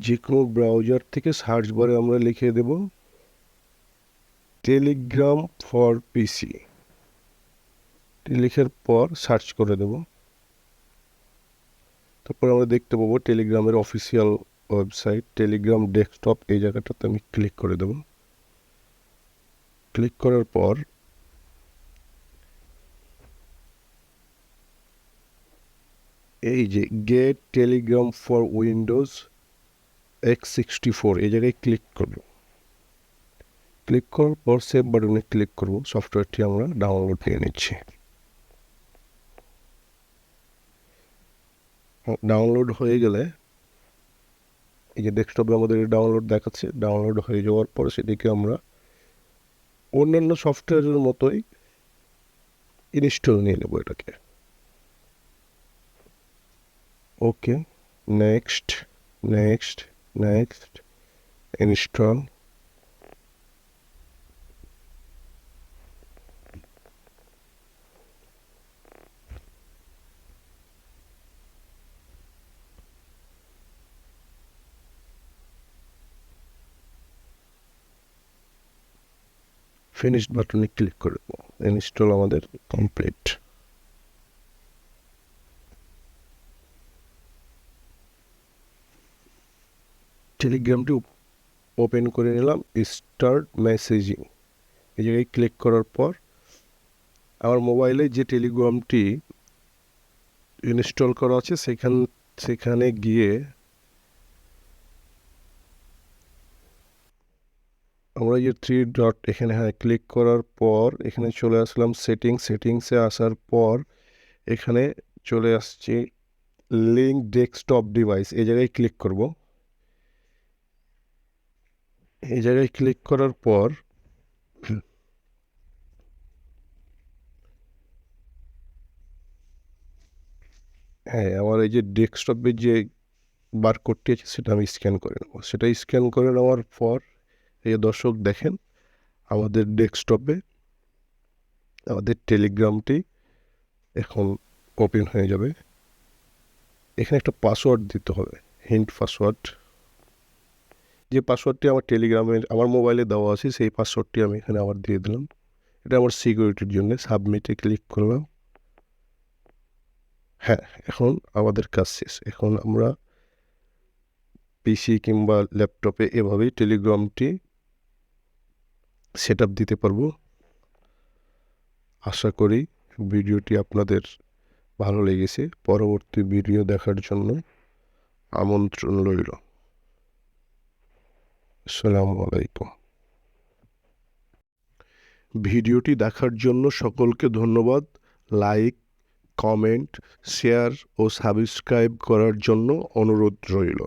যে কোনো ব্রাউজার থেকে সার্চ বারে আমরা লিখে দেব টেলিগ্রাম ফর পিসি। লেখার পর সার্চ করে দেব। তারপর আমরা দেখতে পাবো টেলিগ্রামের অফিসিয়াল ওয়েবসাইট টেলিগ্রাম ডেস্কটপ, এই জায়গাটাতে আমি ক্লিক করে দেব। ক্লিক করার পর এই যে gate Telegram for Windows X64 এই জায়গায় ক্লিক করব। ক্লিক করার পর সেভ বাটনে ক্লিক করব। সফটওয়্যারটি আমরা ডাউনলোড নিয়ে নিচ্ছি। ডাউনলোড হয়ে গেলে এই যে ডেস্কটপে আমাদের ডাউনলোড দেখাচ্ছে। ডাউনলোড হয়ে যাওয়ার পর সেটিকে আমরা অন্যান্য সফটওয়্যারের মতোই ইনস্টল নিয়ে নেব এটাকে। Okay, next next next install. Finished বাটনে ক্লিক করে দেবো। ইনস্টল আমাদের কমপ্লিট। টেলিগ্রামটি ওপেন করে নিলাম। স্টার্ট মেসেজিং এই জায়গায় ক্লিক করার পর আমার মোবাইলে যে টেলিগ্রামটি ইনস্টল করা আছে সেখানে গিয়ে আমরা যে থ্রি ডট এখানে ক্লিক করার পর এখানে চলে আসলাম সেটিংসে আসার পর এখানে চলে আসছে লিঙ্ক ডেস্কটপ ডিভাইস, এই জায়গায় ক্লিক করব। এই জায়গায় ক্লিক করার পর আমার এই যে ডেস্কটপের যে বারকোডটি আছে সেটা আমি স্ক্যান করে নেব। সেটা স্ক্যান করে নেওয়ার পর এই দর্শক দেখেন আমাদের ডেস্কটপে আমাদের টেলিগ্রামটি এখন ওপেন হয়ে যাবে। এখানে একটা পাসওয়ার্ড দিতে হবে, হিন্ট পাসওয়ার্ড। যে পাসওয়ার্ডটি আমার মোবাইলে দেওয়া আছে সেই পাসওয়ার্ডটি আমি এখানে আবার দিয়ে দিলাম। এটা আমার সিকিউরিটির জন্য। সাবমিটে ক্লিক করলাম। এখন আমাদের কাজ শেষ। এখন আমরা পিসি কিংবা ল্যাপটপে এভাবেই টেলিগ্রামটি সেট আপ দিতে পারবো। আশা করি ভিডিওটি আপনাদের ভালো লেগেছে। পরবর্তী ভিডিও দেখার জন্য আমন্ত্রণ রইল। আসসালামু আলাইকুম। ভিডিওটি দেখার জন্য সকলকে ধন্যবাদ। লাইক, কমেন্ট, শেয়ার ও সাবস্ক্রাইব করার জন্য অনুরোধ রইল।